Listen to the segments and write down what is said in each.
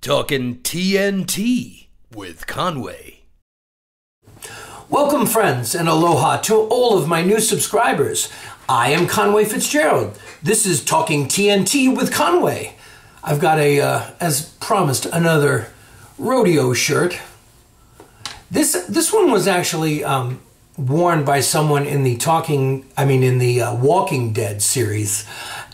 Talkin TNT with Conway. Welcome, friends, and aloha to all of my new subscribers. I am Conway Fitzgerald. This is Talking TNT with Conway. I've got as promised, another rodeo shirt. This one was actually worn by someone in the Walking Dead series.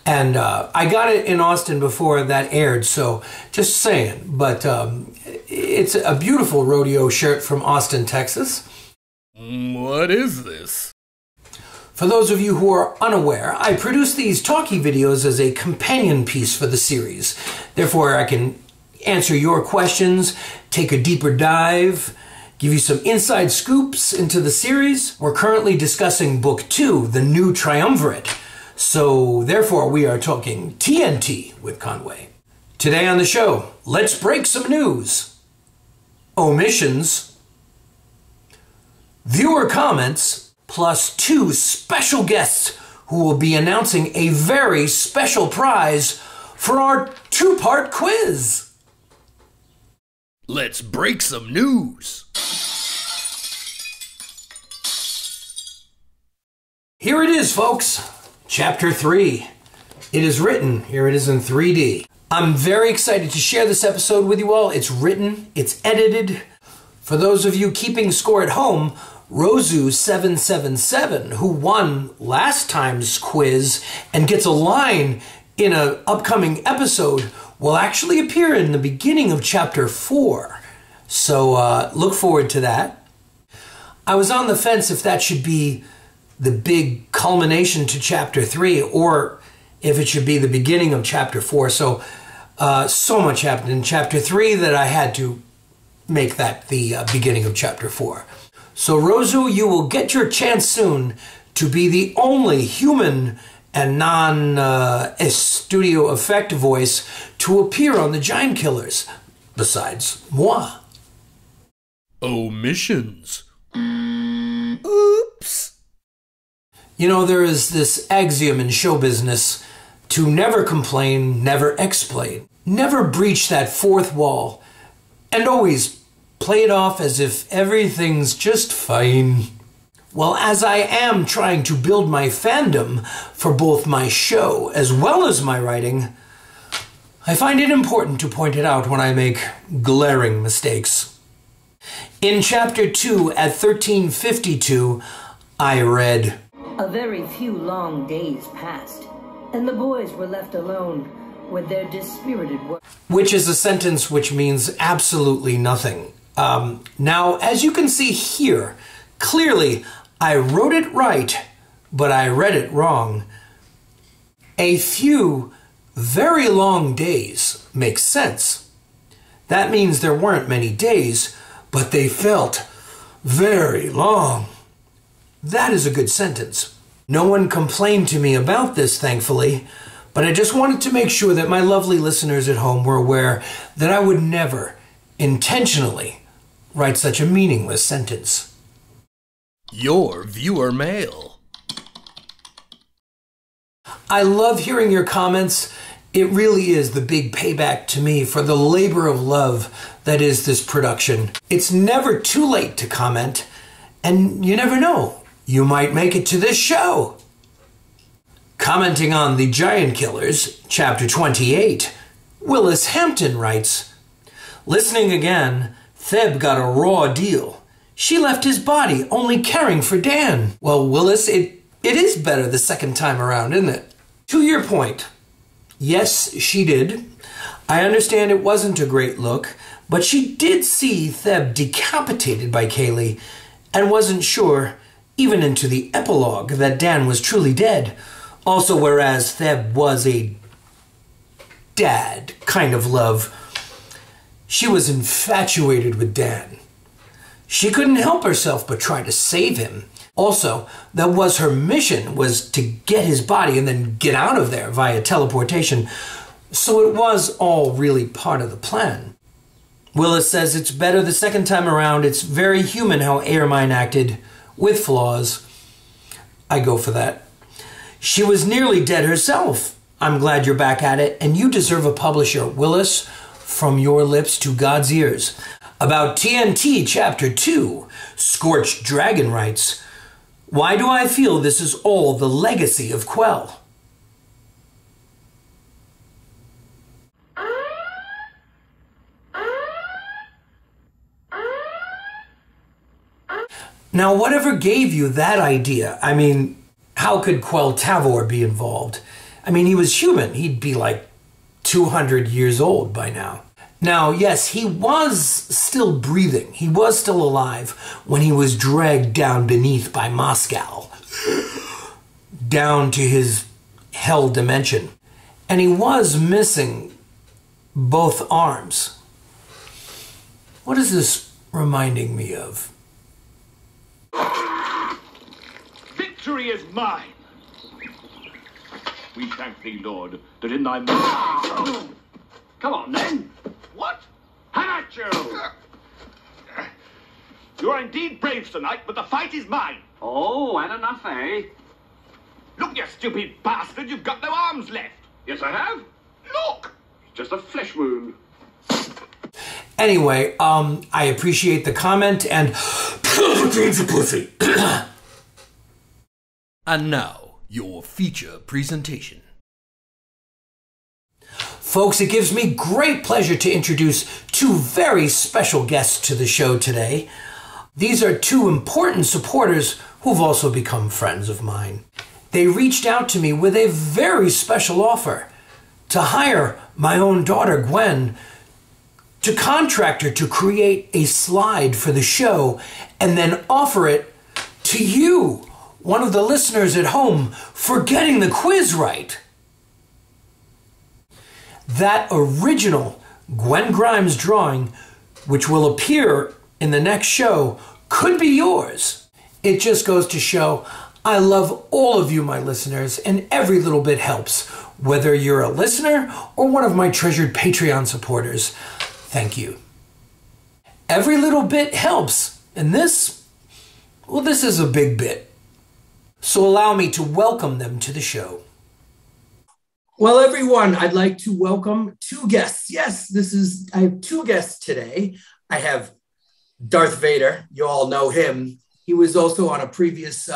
And I got it in Austin before that aired, so just saying. But it's a beautiful rodeo shirt from Austin, Texas. What is this? For those of you who are unaware, I produce these talkie videos as a companion piece for the series. Therefore, I can answer your questions, take a deeper dive, give you some inside scoops into the series. We're currently discussing Book 2, The New Triumvirate. So, therefore, we are talking TNT with Conway. Today on the show, let's break some news. Omissions, viewer comments, plus 2 special guests who will be announcing a very special prize for our 2-part quiz. Let's break some news. Here it is, folks. Chapter 3. It is written. Here it is in 3D. I'm very excited to share this episode with you all. It's written. It's edited. For those of you keeping score at home, Rozu777, who won last time's quiz and gets a line in an upcoming episode, will actually appear in the beginning of Chapter 4. So look forward to that. I was on the fence if that should be the big culmination to Chapter 3 or if it should be the beginning of Chapter 4. So much happened in Chapter 3 that I had to make that the beginning of Chapter 4. So Rozu, you will get your chance soon to be the only human and non-studio effect voice to appear on the Giant Killers, besides moi. Omissions. Oops. You know, there is this axiom in show business to never complain, never explain, never breach that fourth wall, and always play it off as if everything's just fine. Well, as I am trying to build my fandom for both my show as well as my writing, I find it important to point it out when I make glaring mistakes. In Chapter 2 at 1352, I read, "A very few long days passed, and the boys were left alone with their dispirited work." Which is a sentence which means absolutely nothing. Now, as you can see here, clearly I wrote it right, but I read it wrong. A few very long days makes sense. That means there weren't many days, but they felt very long. That is a good sentence. No one complained to me about this, thankfully, but I just wanted to make sure that my lovely listeners at home were aware that I would never intentionally write such a meaningless sentence. Your viewer mail. I love hearing your comments. It really is the big payback to me for the labor of love that is this production. It's never too late to comment, and you never know. You might make it to this show. Commenting on The Giant Killers, Chapter 28, Willis Hampton writes, "Listening again, Theb got a raw deal. She left his body only caring for Dan." Well, Willis, it is better the second time around, isn't it? To your point, yes, she did. I understand it wasn't a great look, but she did see Theb decapitated by Kaylee and wasn't sure, even into the epilogue, that Dan was truly dead. Also, whereas Theb was a dad kind of love, she was infatuated with Dan. She couldn't help herself but try to save him. Also, that was her mission, was to get his body and then get out of there via teleportation. So it was all really part of the plan. Willis says it's better the second time around. It's very human how Ermine acted, with flaws. I go for that. She was nearly dead herself. I'm glad you're back at it, and you deserve a publisher, Willis, from your lips to God's ears. About TNT Chapter 2, Scorched Dragon writes, "Why do I feel this is all the legacy of Quell?" Now, whatever gave you that idea? I mean, how could Quell Tavor be involved? I mean, he was human. He'd be like 200 years old by now. Now, yes, he was still breathing. He was still alive when he was dragged down beneath by Moscow, down to his hell dimension. And he was missing both arms. What is this reminding me of? Victory is mine. We thank thee, Lord, that in thy mercy... Come on, then. What? How at you! You are indeed brave tonight, but the fight is mine. Oh, had enough, eh? Look, you stupid bastard, you've got no arms left. Yes, I have. Look! Just a flesh wound. Anyway, I appreciate the comment and... pussy. And now, your feature presentation. Folks, it gives me great pleasure to introduce two very special guests to the show today. These are two important supporters who've also become friends of mine. They reached out to me with a very special offer to hire my own daughter, Gwen, to contract her to create a slide for the show and then offer it to you, one of the listeners at home, for getting the quiz right. That original Gwen Grimes drawing, which will appear in the next show, could be yours. It just goes to show I love all of you, my listeners, and every little bit helps, whether you're a listener or one of my treasured Patreon supporters. Thank you. Every little bit helps, and this is a big bit. So allow me to welcome them to the show. Well, everyone, I'd like to welcome two guests. Yes, I have two guests today. I have Darth Vader. You all know him. He was also on a previous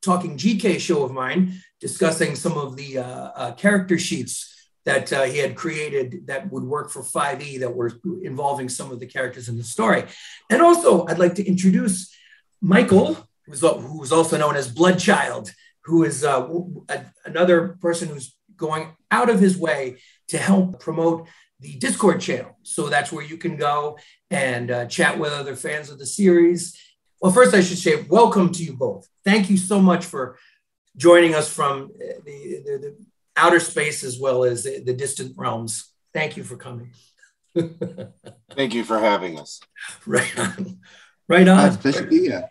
Talking GK show of mine, discussing some of the character sheets that he had created that would work for 5e that were involving some of the characters in the story. And also, I'd like to introduce Michael, who's also known as Bloodchild, who is another person who's going out of his way to help promote the Discord channel. So that's where you can go and chat with other fans of the series. Well, first I should say welcome to you both. Thank you so much for joining us from the outer space as well as the distant realms. Thank you for coming. Thank you for having us. Right on. Right on. It's a pleasure to be here.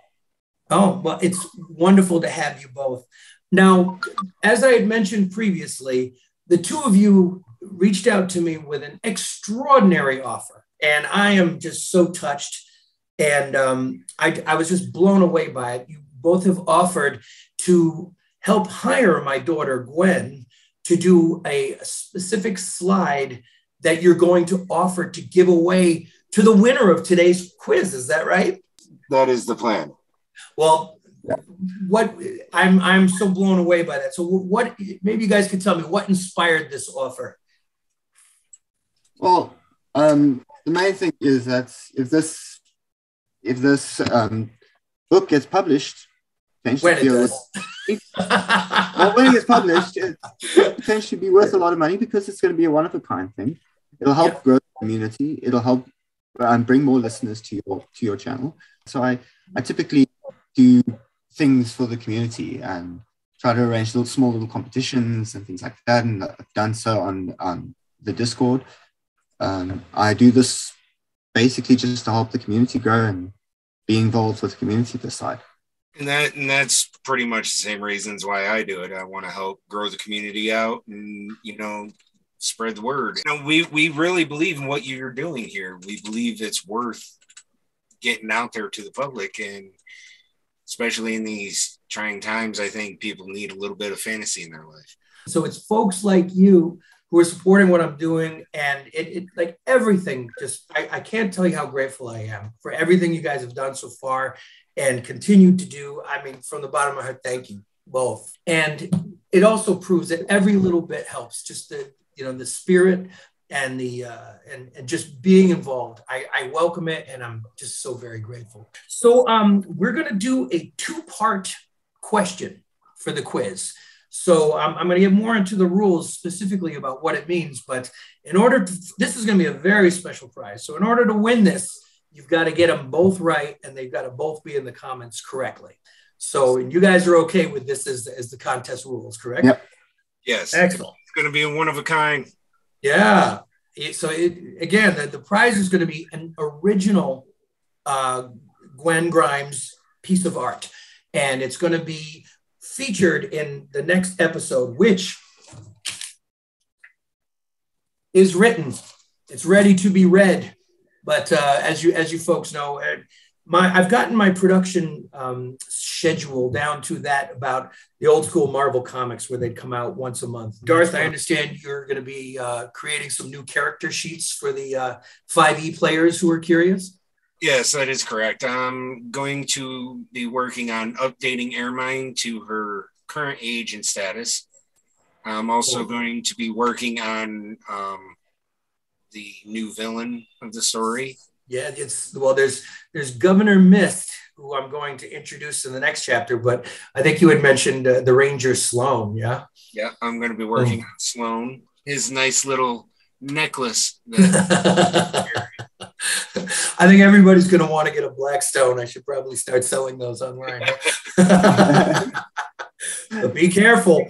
Oh, well, it's wonderful to have you both. Now, as I had mentioned previously, the two of you reached out to me with an extraordinary offer, and I am just so touched. And I was just blown away by it. You both have offered to help hire my daughter, Gwen, to do a specific slide that you're going to offer to give away to the winner of today's quiz. Is that right? That is the plan. Well, I'm so blown away by that. So what, maybe you guys could tell me what inspired this offer? Well, the main thing is that if this book gets published, when it does. Well, when it gets published, it potentially be worth a lot of money because it's going to be a one-of-a-kind thing. It'll help grow the community. It'll help bring more listeners to your channel. So I typically do things for the community and try to arrange small little competitions and things like that. And I've done so on the Discord. I do this basically just to help the community grow and be involved with the community this side. And that's pretty much the same reasons why I do it. I want to help grow the community out and, spread the word. We really believe in what you're doing here. We believe it's worth getting out there to the public, and especially in these trying times, I think people need a little bit of fantasy in their life. So it's folks like you who are supporting what I'm doing. And it like everything, just, I can't tell you how grateful I am for everything you guys have done so far and continue to do. I mean, from the bottom of my heart, thank you both. And it also proves that every little bit helps, just the spirit and and just being involved. I welcome it, and I'm just so very grateful. So we're going to do a 2-part question for the quiz. So I'm going to get more into the rules specifically about what it means, but this is going to be a very special prize. So in order to win this, you've got to get them both right, and they've got to both be in the comments correctly. So you guys are okay with this as the contest rules, correct? Yep. Yes. Excellent. It's going to be a one of a kind. Yeah. So again, the prize is going to be an original Gwen Grimes piece of art, and it's going to be featured in the next episode, which is written. It's ready to be read. But as you folks know, I've gotten my production schedule down to that about the old school Marvel comics where they'd come out once a month. Darth, I understand you're going to be creating some new character sheets for the 5e players who are curious. Yes, that is correct. I'm going to be working on updating Ermine to her current age and status. I'm also going to be working on the new villain of the story. Yeah, there's Governor Mist, who I'm going to introduce in the next chapter, but I think you had mentioned the Ranger Sloan, yeah? Yeah, I'm going to be working on Sloan. His nice little necklace. That I think everybody's going to want to get a Blackstone. I should probably start selling those online. But be careful.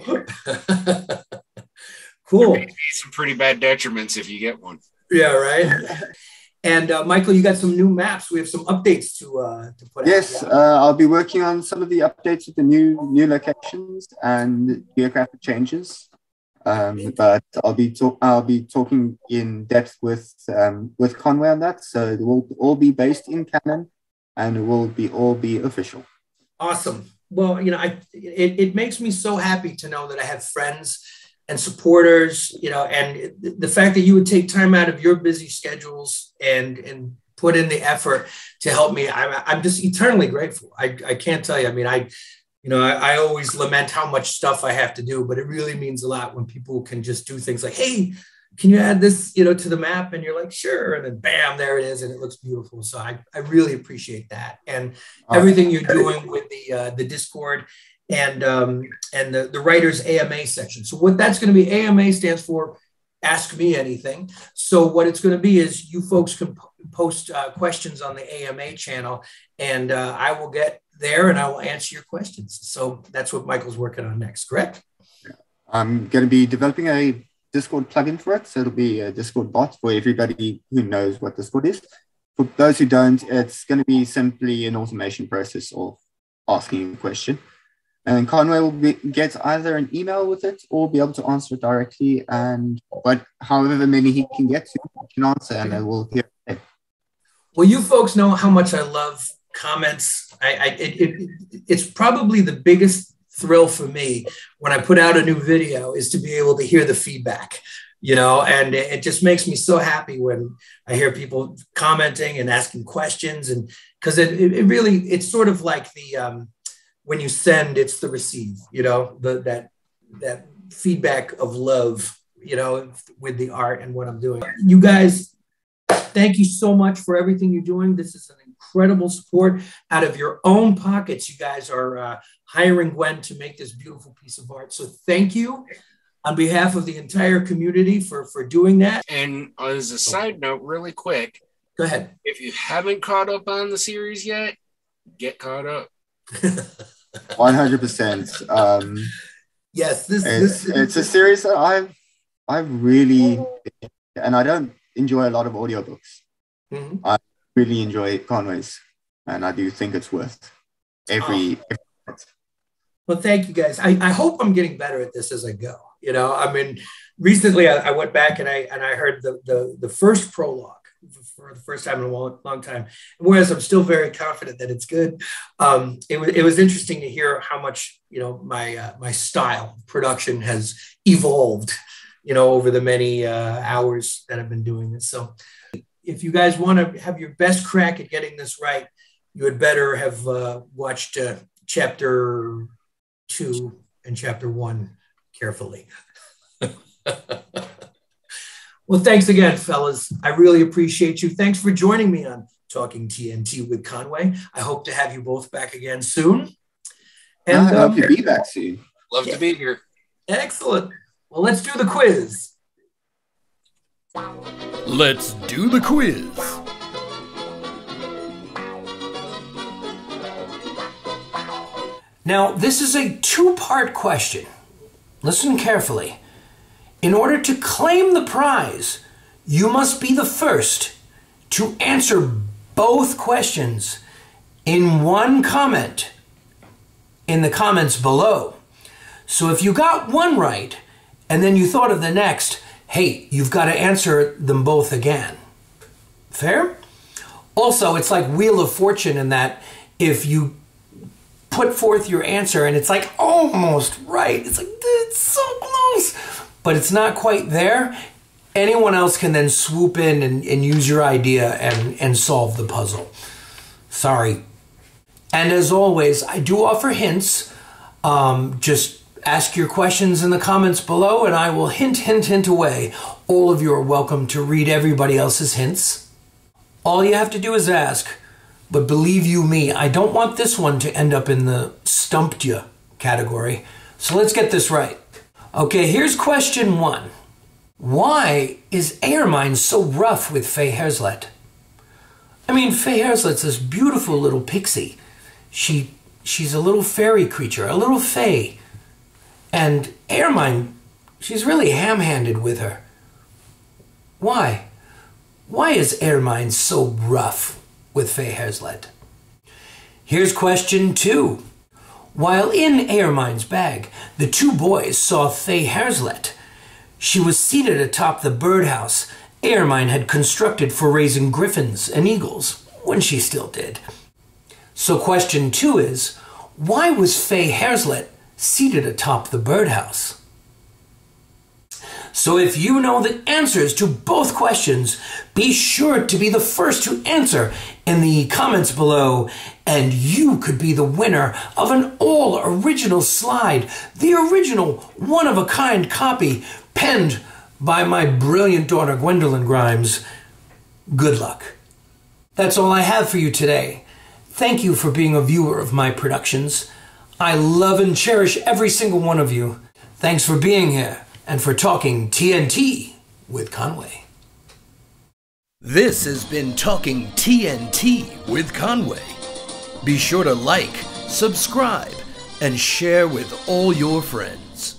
Cool. Some pretty bad detriments if you get one. Yeah, right. And Michael, you got some new maps. We have some updates to put out. Yes, I'll be working on some of the updates with the new locations and geographic changes. But I'll be talking in depth with Conway on that. So it will all be based in canon, and it will all be official. Awesome. Well, it makes me so happy to know that I have friends and supporters, and the fact that you would take time out of your busy schedules and put in the effort to help me. I'm just eternally grateful. I can't tell you. I mean, I always lament how much stuff I have to do, but it really means a lot when people can just do things like, hey, can you add this, to the map? And you're like, sure. And then bam, there it is. And it looks beautiful. So I really appreciate that. And everything you're doing with the Discord and the writers AMA section. So what that's going to be, AMA stands for Ask Me Anything. So what it's going to be is you folks can post questions on the AMA channel, and I will get there and I will answer your questions. So that's what Michael's working on next, correct? I'm going to be developing a Discord plugin for it. So it'll be a Discord bot for everybody who knows what Discord is. For those who don't, it's going to be simply an automation process of asking a question. And Conway will get either an email with it or be able to answer it directly. And however many he can get to, he can answer, and I will hear it. Well, you folks know how much I love comments. It's probably the biggest thrill for me when I put out a new video is to be able to hear the feedback, and it just makes me so happy when I hear people commenting and asking questions, and because it really, it's sort of like the when you send, it's the receive, that feedback of love, with the art and what I'm doing. You guys, thank you so much for everything you're doing. This is an incredible support out of your own pockets. You guys are hiring Gwen to make this beautiful piece of art. So thank you on behalf of the entire community for doing that. And as a side note, really quick, go ahead. If you haven't caught up on the series yet, get caught up. 100%. Yes, it's a series that I've really, and I don't enjoy a lot of audiobooks. Mm-hmm. I really enjoy Conway's, and I do think it's worth every Well, thank you guys. I hope I'm getting better at this as I go. I mean, recently I went back and I heard the first prologue for the first time in a long time. Whereas I'm still very confident that it's good. It was interesting to hear how much my style of production has evolved. over the many hours that I've been doing this. So if you guys want to have your best crack at getting this right, you had better have watched chapter 2 and chapter 1 carefully. Well, thanks again, fellas. I really appreciate you. Thanks for joining me on Talking TNT with Conway. I hope to have you both back again soon. And I hope to be back soon. Love to be here. Excellent. Well, let's do the quiz. Let's do the quiz. Now, this is a two-part question. Listen carefully. In order to claim the prize, you must be the first to answer both questions in one comment in the comments below. So if you got one right and then you thought of the next, hey, you've got to answer them both again. Fair? Also, it's like Wheel of Fortune in that if you put forth your answer and it's like almost right, it's like, it's so close, but it's not quite there, anyone else can then swoop in and use your idea and solve the puzzle. Sorry. And as always, I do offer hints. Just ask your questions in the comments below and I will hint away. All of you are welcome to read everybody else's hints. All you have to do is ask. But believe you me, I don't want this one to end up in the stumped you category. So let's get this right. Okay, here's question 1. Why is Ermine so rough with Faye Herslet? I mean, Faye Herslet's this beautiful little pixie. She's a little fairy creature, a little fae. And Ermine, she's really ham-handed with her. Why? Why is Ermine so rough with Faye Herslet? Here's question 2. While in Ermine's bag, the two boys saw Faye Herslet. She was seated atop the birdhouse Ermine had constructed for raising griffins and eagles, when she still did. So question 2 is, why was Faye Herslet seated atop the birdhouse? So if you know the answers to both questions, be sure to be the first to answer in the comments below, and you could be the winner of an all-original slide, the original one-of-a-kind copy penned by my brilliant daughter Gwendolyn Grimes. Good luck. That's all I have for you today. Thank you for being a viewer of my productions. I love and cherish every single one of you. Thanks for being here and for talking TNT with Conway. This has been Talking TNT with Conway. Be sure to like, subscribe, and share with all your friends.